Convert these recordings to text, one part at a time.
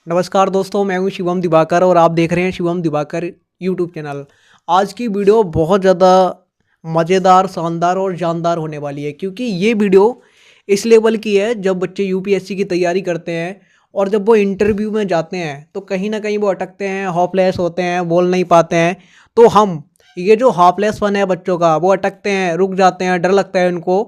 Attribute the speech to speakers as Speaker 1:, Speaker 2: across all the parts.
Speaker 1: नमस्कार दोस्तों, मैं हूं शिवम दिवाकर और आप देख रहे हैं शिवम दिवाकर यूट्यूब चैनल। आज की वीडियो बहुत ज़्यादा मज़ेदार, शानदार और जानदार होने वाली है, क्योंकि ये वीडियो इस लेवल की है जब बच्चे यूपीएससी की तैयारी करते हैं और जब वो इंटरव्यू में जाते हैं तो कहीं ना कहीं वो अटकते हैं, होपलेस होते हैं, बोल नहीं पाते हैं। तो हम ये जो होपलेसपन है बच्चों का, वो अटकते हैं, रुक जाते हैं, डर लगता है उनको,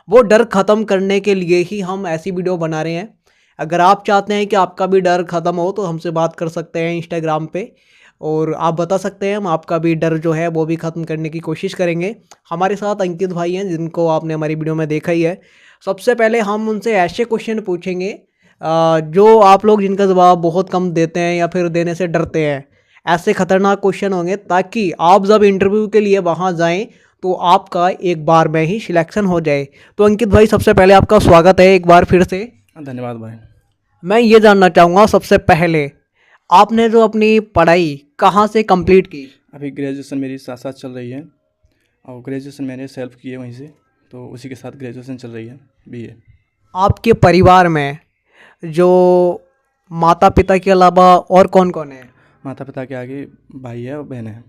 Speaker 1: वो डर ख़त्म करने के लिए ही हम ऐसी वीडियो बना रहे हैं। अगर आप चाहते हैं कि आपका भी डर ख़त्म हो तो हमसे बात कर सकते हैं इंस्टाग्राम पे, और आप बता सकते हैं, हम आपका भी डर जो है वो भी ख़त्म करने की कोशिश करेंगे। हमारे साथ अंकित भाई हैं जिनको आपने हमारी वीडियो में देखा ही है। सबसे पहले हम उनसे ऐसे क्वेश्चन पूछेंगे जो आप लोग जिनका जवाब बहुत कम देते हैं या फिर देने से डरते हैं। ऐसे ख़तरनाक क्वेश्चन होंगे ताकि आप जब इंटरव्यू के लिए वहाँ जाएँ तो आपका एक बार में ही सिलेक्शन हो जाए। तो अंकित भाई, सबसे पहले आपका स्वागत है एक बार फिर से।
Speaker 2: धन्यवाद भाई।
Speaker 1: मैं ये जानना चाहूँगा सबसे पहले, आपने जो अपनी पढ़ाई कहाँ से कंप्लीट की?
Speaker 2: अभी ग्रेजुएशन मेरी साथ साथ चल रही है और ग्रेजुएशन मैंने सेल्फ की है वहीं से, तो उसी के साथ ग्रेजुएशन चल रही है, बीए।
Speaker 1: आपके परिवार में जो माता पिता के अलावा और कौन कौन है?
Speaker 2: माता पिता के आगे भाई है और बहन है।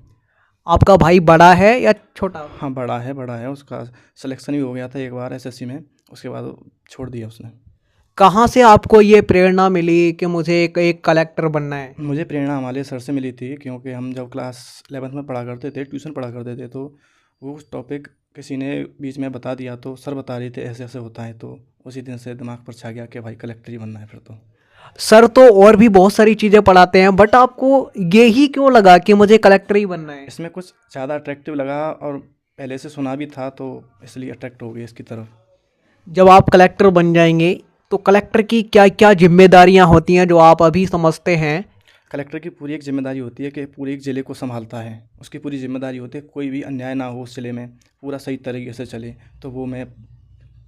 Speaker 1: आपका भाई बड़ा है या छोटा?
Speaker 2: हाँ, बड़ा है। उसका सिलेक्शन भी हो गया था एक बार एसएससी में, उसके बाद वो छोड़ दिया उसने।
Speaker 1: कहाँ से आपको ये प्रेरणा मिली कि मुझे एक कलेक्टर बनना है?
Speaker 2: मुझे प्रेरणा हमारे सर से मिली थी, क्योंकि हम जब क्लास 11th में पढ़ा करते थे, ट्यूशन पढ़ा करते थे, तो वो टॉपिक किसी ने बीच में बता दिया, तो सर बता रहे थे ऐसे ऐसे होता है, तो उसी दिन से दिमाग पर छा गया कि भाई कलेक्टर ही बनना है फिर तो।
Speaker 1: सर तो और भी बहुत सारी चीज़ें पढ़ाते हैं, बट आपको ये ही क्यों लगा कि मुझे कलेक्टर ही बनना है?
Speaker 2: इसमें कुछ ज़्यादा अट्रैक्टिव लगा और पहले से सुना भी था, तो इसलिए अट्रैक्ट हो गई इसकी तरफ।
Speaker 1: जब आप कलेक्टर बन जाएंगे तो कलेक्टर की क्या क्या जिम्मेदारियां होती हैं जो आप अभी समझते हैं?
Speaker 2: कलेक्टर की पूरी एक जिम्मेदारी होती है कि पूरे एक ज़िले को संभालता है। उसकी पूरी जिम्मेदारी होती है कोई भी अन्याय ना हो उस ज़िले में, पूरा सही तरीके से चले। तो वो मैं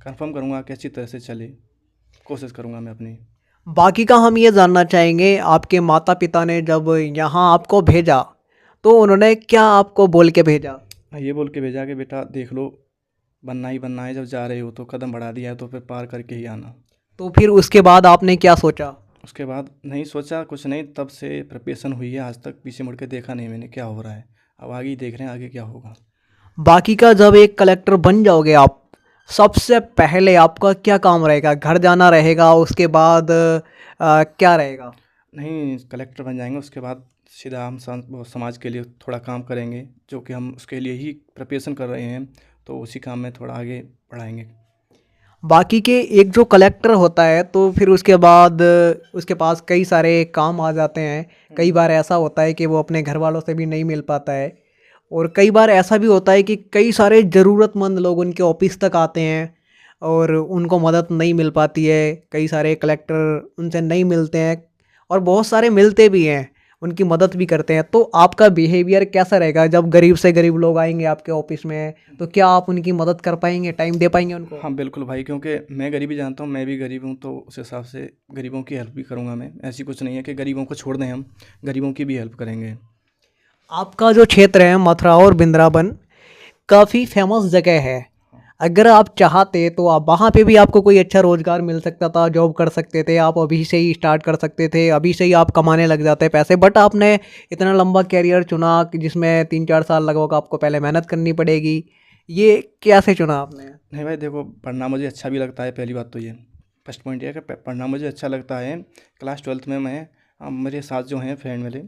Speaker 2: कंफर्म करूँगा कि अच्छी तरह से चले, कोशिश करूँगा मैं अपनी।
Speaker 1: बाकी का हम ये जानना चाहेंगे, आपके माता पिता ने जब यहाँ आपको भेजा तो उन्होंने क्या आपको बोल के भेजा?
Speaker 2: ये बोल के भेजा कि बेटा देख लो, बनना ही बनना है, जब जा रहे हो तो कदम बढ़ा दिया है तो फिर पार करके ही आना।
Speaker 1: तो फिर उसके बाद आपने क्या सोचा?
Speaker 2: उसके बाद नहीं सोचा कुछ नहीं, तब से प्रिपरेशन हुई है, आज तक पीछे मुड़ के देखा नहीं मैंने क्या हो रहा है। अब आगे ही देख रहे हैं आगे क्या होगा।
Speaker 1: बाकी का जब एक कलेक्टर बन जाओगे आप, सबसे पहले आपका क्या काम रहेगा? घर जाना रहेगा, उसके बाद क्या रहेगा?
Speaker 2: नहीं, कलेक्टर बन जाएंगे उसके बाद सीधा हम वो समाज के लिए थोड़ा काम करेंगे, जो कि हम उसके लिए ही प्रिपरेशन कर रहे हैं, तो उसी काम में थोड़ा आगे बढ़ाएंगे।
Speaker 1: बाकी के एक जो कलेक्टर होता है तो फिर उसके बाद उसके पास कई सारे काम आ जाते हैं। कई बार ऐसा होता है कि वो अपने घर वालों से भी नहीं मिल पाता है, और कई बार ऐसा भी होता है कि कई सारे ज़रूरतमंद लोग उनके ऑफिस तक आते हैं और उनको मदद नहीं मिल पाती है। कई सारे कलेक्टर उनसे नहीं मिलते हैं और बहुत सारे मिलते भी हैं, उनकी मदद भी करते हैं। तो आपका बिहेवियर कैसा रहेगा जब गरीब से गरीब लोग आएंगे आपके ऑफिस में? तो क्या आप उनकी मदद कर पाएंगे, टाइम दे पाएंगे उनको?
Speaker 2: हाँ बिल्कुल भाई, क्योंकि मैं गरीबी जानता हूँ, मैं भी गरीब हूँ, तो उस हिसाब से गरीबों की हेल्प भी करूँगा मैं। ऐसी कुछ नहीं है कि गरीबों को छोड़ दें, हम गरीबों की भी हेल्प करेंगे।
Speaker 1: आपका जो क्षेत्र है मथुरा और वृंदावन, काफ़ी फेमस जगह है। अगर आप चाहते तो आप वहाँ पे भी आपको कोई अच्छा रोज़गार मिल सकता था, जॉब कर सकते थे, आप अभी से ही स्टार्ट कर सकते थे, अभी से ही आप कमाने लग जाते पैसे। बट आपने इतना लंबा कैरियर चुना कि जिसमें 3-4 साल लगभग आपको पहले मेहनत करनी पड़ेगी। ये कैसे चुना आपने?
Speaker 2: नहीं भाई देखो, पढ़ना मुझे अच्छा भी लगता है, पहली बात तो ये फर्स्ट पॉइंट ये है कि पढ़ना मुझे अच्छा लगता है। क्लास 12th में मैं मेरे साथ जो हैं फ्रेंड मेरे,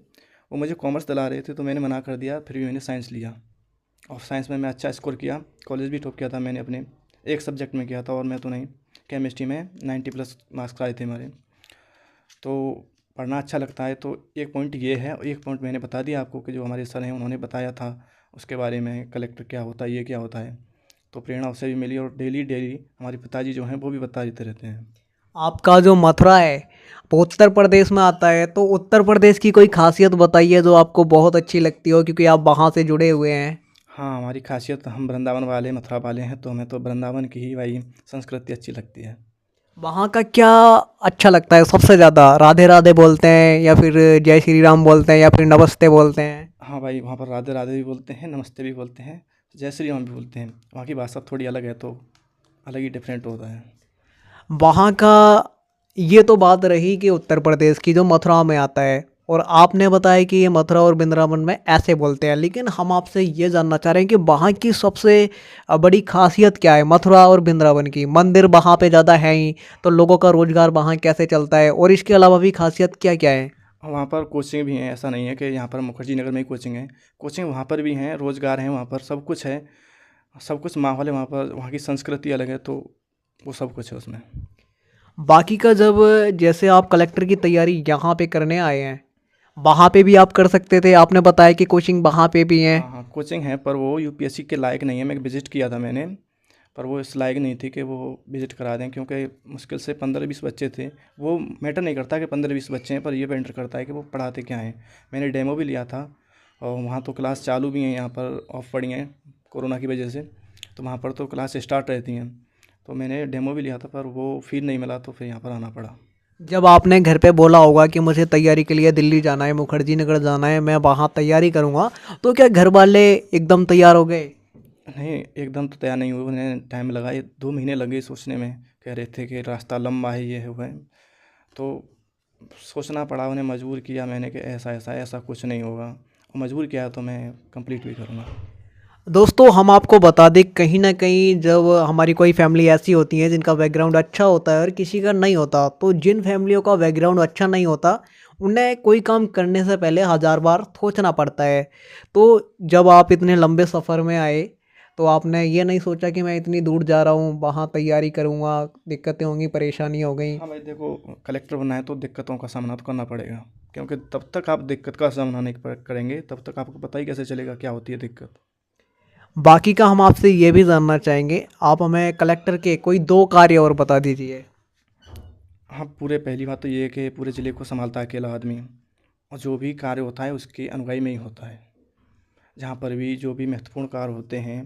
Speaker 2: वो मुझे कॉमर्स दिला रहे थे, तो मैंने मना कर दिया, फिर भी मैंने साइंस लिया और साइंस में मैं अच्छा स्कोर किया। कॉलेज भी टॉप किया था मैंने, अपने एक सब्जेक्ट में किया था और मैं तो नहीं, केमिस्ट्री में 90+ मार्क्स आए थे हमारे। तो पढ़ना अच्छा लगता है, तो एक पॉइंट ये है। और एक पॉइंट मैंने बता दिया आपको कि जो हमारे सर हैं उन्होंने बताया था उसके बारे में, कलेक्टर क्या होता है, ये क्या होता है, तो प्रेरणा उससे भी मिली। और डेली डेली हमारे पिताजी जो हैं वो भी बता देते रहते हैं।
Speaker 1: आपका जो मथुरा है वो उत्तर प्रदेश में आता है, तो उत्तर प्रदेश की कोई खासियत बताइए जो आपको बहुत अच्छी लगती हो, क्योंकि आप वहाँ से जुड़े हुए हैं।
Speaker 2: हाँ, हमारी खासियत, हम वृंदावन वाले, मथुरा वाले हैं, तो हमें तो वृंदावन की ही भाई संस्कृति अच्छी लगती है।
Speaker 1: वहाँ का क्या अच्छा लगता है सबसे ज़्यादा? राधे राधे बोलते हैं या फिर जय श्री राम बोलते हैं या फिर नमस्ते बोलते हैं?
Speaker 2: हाँ भाई, वहाँ पर राधे राधे भी बोलते हैं, नमस्ते भी बोलते हैं, जय श्री राम भी बोलते हैं। वहाँ की भाषा थोड़ी अलग है, तो अलग ही डिफरेंट होता है।
Speaker 1: वहाँ का ये तो बात रही कि उत्तर प्रदेश की जो मथुरा में आता है, और आपने बताया कि ये मथुरा और वृंदावन में ऐसे बोलते हैं, लेकिन हम आपसे ये जानना चाह रहे हैं कि वहाँ की सबसे बड़ी खासियत क्या है मथुरा और वृंदावन की। मंदिर वहाँ पे ज़्यादा है ही, तो लोगों का रोज़गार वहाँ कैसे चलता है, और इसके अलावा भी खासियत क्या क्या है।
Speaker 2: वहाँ पर कोचिंग भी हैं, ऐसा नहीं है कि यहाँ पर मुखर्जी नगर में ही कोचिंग है। कोचिंग वहाँ पर भी हैं, रोज़गार है वहाँ पर, सब कुछ है, सब कुछ माहौल है वहाँ पर। वहाँ की संस्कृति अलग है, तो वो सब कुछ है उसमें।
Speaker 1: बाकी का जब जैसे आप कलेक्टर की तैयारी यहाँ पे करने आए हैं, वहाँ पे भी आप कर सकते थे, आपने बताया कि कोचिंग वहाँ पे भी है।
Speaker 2: हाँ हाँ, कोचिंग है, पर वो यूपीएससी के लायक नहीं है। मैं विज़िट किया था मैंने, पर वो इस लायक नहीं थी कि वो विज़िट करा दें, क्योंकि मुश्किल से 15-20 बच्चे थे। वो मैटर नहीं करता कि 15-20 बच्चे हैं, पर ये मैटर करता है कि वो पढ़ाते क्या हैं। मैंने डेमो भी लिया था, और वहाँ तो क्लास चालू भी हैं, यहाँ पर ऑफ पड़ी हैं कोरोना की वजह से, तो वहाँ पर तो क्लास स्टार्ट रहती हैं। तो मैंने डेमो भी लिया था, पर वो फीड नहीं मिला, तो फिर यहाँ पर आना पड़ा।
Speaker 1: जब आपने घर पे बोला होगा कि मुझे तैयारी के लिए दिल्ली जाना है, मुखर्जी नगर जाना है, मैं वहाँ तैयारी करूँगा, तो क्या घर वाले एकदम तैयार हो गए।
Speaker 2: नहीं, एकदम तो तैयार नहीं हुए, उन्हें टाइम लगा, ये 2 महीने लगे सोचने में। कह रहे थे कि रास्ता लंबा है, ये है वो है, तो सोचना पड़ा, उन्हें मजबूर किया मैंने कि ऐसा ऐसा ऐसा कुछ नहीं होगा, और मजबूर किया तो मैं कंप्लीट भी करूँगा।
Speaker 1: दोस्तों हम आपको बता दें, कहीं ना कहीं जब हमारी कोई फैमिली ऐसी होती है जिनका बैकग्राउंड अच्छा होता है और किसी का नहीं होता, तो जिन फैमिलियों का बैकग्राउंड अच्छा नहीं होता उन्हें कोई काम करने से पहले हज़ार बार सोचना पड़ता है। तो जब आप इतने लंबे सफ़र में आए, तो आपने ये नहीं सोचा कि मैं इतनी दूर जा रहा हूँ, वहाँ तैयारी करूँगा, दिक्कतें होंगी, परेशानी हो गई।
Speaker 2: हाँ भाई देखो, कलेक्टर बनना है तो दिक्कतों का सामना तो करना पड़ेगा, क्योंकि तब तक आप दिक्कत का सामना नहीं करेंगे, तब तक आपको पता ही कैसे चलेगा क्या होती है दिक्कत।
Speaker 1: बाकी का हम आपसे ये भी जानना चाहेंगे, आप हमें कलेक्टर के कोई 2 कार्य और बता दीजिए।
Speaker 2: हाँ, पूरे पहली बात तो ये है कि पूरे ज़िले को संभालता है अकेला आदमी, और जो भी कार्य होता है उसकी अनुगाई में ही होता है। जहाँ पर भी जो भी महत्वपूर्ण कार्य होते हैं,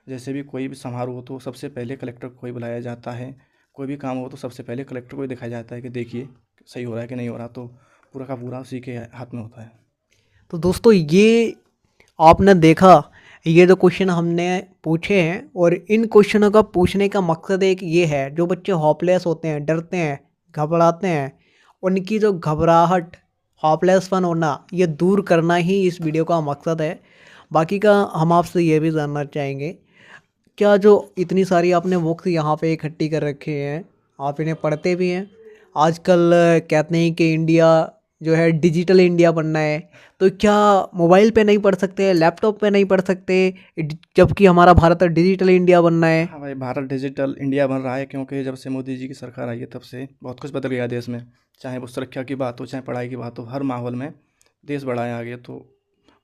Speaker 2: जैसे भी कोई भी समारोह हो, तो सबसे पहले कलेक्टर को ही बुलाया जाता है। कोई भी काम हो तो सबसे पहले कलेक्टर को ही दिखाया जाता है कि देखिए सही हो रहा है कि नहीं हो रहा, तो पूरा का पूरा उसी के हाथ में होता है।
Speaker 1: तो दोस्तों ये आपने देखा, ये जो क्वेश्चन हमने पूछे हैं, और इन क्वेश्चनों का पूछने का मकसद एक ये है, जो बच्चे होपलेस होते हैं, डरते हैं, घबराते हैं, उनकी जो घबराहट, होपलेसपन होना, ये दूर करना ही इस वीडियो का मकसद है। बाकी का हम आपसे ये भी जानना चाहेंगे, क्या जो इतनी सारी आपने बुक्स यहाँ पे इकट्ठी कर रखे हैं, आप इन्हें पढ़ते भी हैं। आजकल कहते हैं कि इंडिया जो है डिजिटल इंडिया बनना है, तो क्या मोबाइल पे नहीं पढ़ सकते, लैपटॉप पे नहीं पढ़ सकते, जबकि हमारा भारत डिजिटल इंडिया बनना है।
Speaker 2: हाँ भाई, भारत डिजिटल इंडिया बन रहा है, क्योंकि जब से मोदी जी की सरकार आई है तब से बहुत कुछ बदल गया देश में। चाहे वो सुरक्षा की बात हो, चाहे पढ़ाई की बात हो, हर माहौल में देश बढ़ा है आगे। तो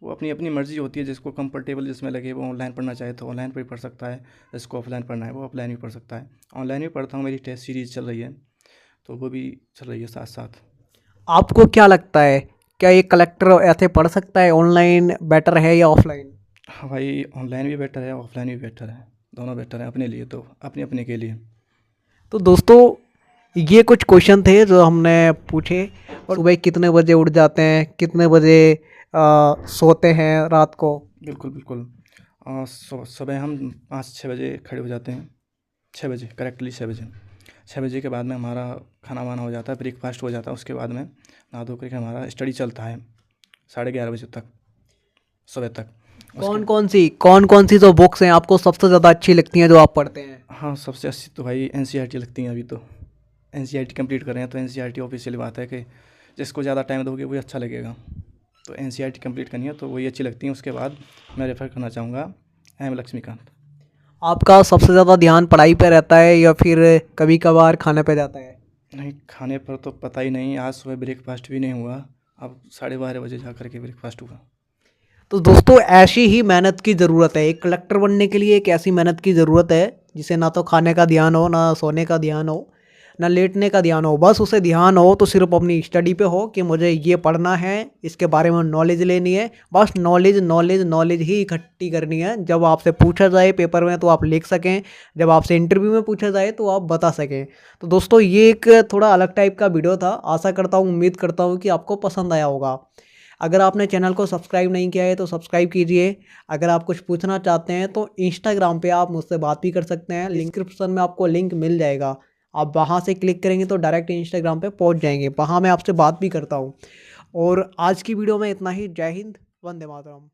Speaker 2: वो अपनी अपनी मर्ज़ी होती है, जिसको कंफर्टेबल जिसमें लगे, वो ऑनलाइन पढ़ना चाहे तो ऑनलाइन भी पढ़ सकता है, जिसको ऑफलाइन पढ़ना है वो ऑफलाइन भी पढ़ सकता है। ऑनलाइन भी पढ़ता हूँ, मेरी टेस्ट सीरीज़ चल रही है, तो वो भी चल रही है साथ साथ।
Speaker 1: आपको क्या लगता है, क्या ये कलेक्टर ऐसे पढ़ सकता है, ऑनलाइन बेटर है या ऑफलाइन।
Speaker 2: हाँ भाई, ऑनलाइन भी बेटर है, ऑफलाइन भी बेटर है, दोनों बेटर है अपने लिए, तो अपने अपने के लिए।
Speaker 1: तो दोस्तों ये कुछ क्वेश्चन थे जो हमने पूछे। और सुबह कितने बजे उठ जाते हैं, कितने बजे सोते हैं रात को।
Speaker 2: बिल्कुल बिल्कुल, सुबह हम 5-6 बजे खड़े हो जाते हैं। 6 बजे, करेक्टली 6 बजे। 6 बजे के बाद में हमारा खाना वाना हो जाता है, ब्रेकफास्ट हो जाता है, उसके बाद में नहा धो करके हमारा स्टडी चलता है 11:30 बजे तक, सुबह तक।
Speaker 1: कौन कौन सी जो बुक्स हैं आपको सबसे ज़्यादा अच्छी लगती हैं जो आप पढ़ते हैं।
Speaker 2: हाँ, सबसे अच्छी तो भाई एनसीईआरटी लगती हैं अभी तो। एनसीईआरटी कंप्लीट कर रहे हैं, तो एनसीईआरटी ऑफिशियल बात है कि जिसको ज़्यादा टाइम दोगे वही अच्छा लगेगा। तो एनसीईआरटी कंप्लीट करनी है तो वही अच्छी लगती है। उसके बाद मैं रेफ़र करना चाहूँगा एम लक्ष्मीकांत।
Speaker 1: आपका सबसे ज़्यादा ध्यान पढ़ाई पे रहता है या फिर कभी कभार खाने पे जाता है।
Speaker 2: नहीं, खाने पर तो पता ही नहीं, आज सुबह ब्रेकफास्ट भी नहीं हुआ, अब 12:30 बजे जा कर के ब्रेकफास्ट हुआ।
Speaker 1: तो दोस्तों ऐसी ही मेहनत की ज़रूरत है, एक कलेक्टर बनने के लिए एक ऐसी मेहनत की ज़रूरत है जिसे ना तो खाने का ध्यान हो, ना सोने का ध्यान हो, ना लेटने का ध्यान हो। बस उसे ध्यान हो तो सिर्फ अपनी स्टडी पे हो कि मुझे ये पढ़ना है, इसके बारे में नॉलेज लेनी है, बस नॉलेज नॉलेज नॉलेज ही इकट्ठी करनी है। जब आपसे पूछा जाए पेपर में तो आप लिख सकें, जब आपसे इंटरव्यू में पूछा जाए तो आप बता सकें। तो दोस्तों ये एक थोड़ा अलग टाइप का वीडियो था, आशा करता हूँ, उम्मीद करता हूँ कि आपको पसंद आया होगा। अगर आपने चैनल को सब्सक्राइब नहीं किया है तो सब्सक्राइब कीजिए। अगर आप कुछ पूछना चाहते हैं तो इंस्टाग्राम पे आप मुझसे बात भी कर सकते हैं, डिस्क्रिप्शन में आपको लिंक मिल जाएगा, आप वहाँ से क्लिक करेंगे तो डायरेक्ट इंस्टाग्राम पे पहुँच जाएंगे, वहाँ मैं आपसे बात भी करता हूँ। और आज की वीडियो में इतना ही। जय हिंद, वंदे मातरम।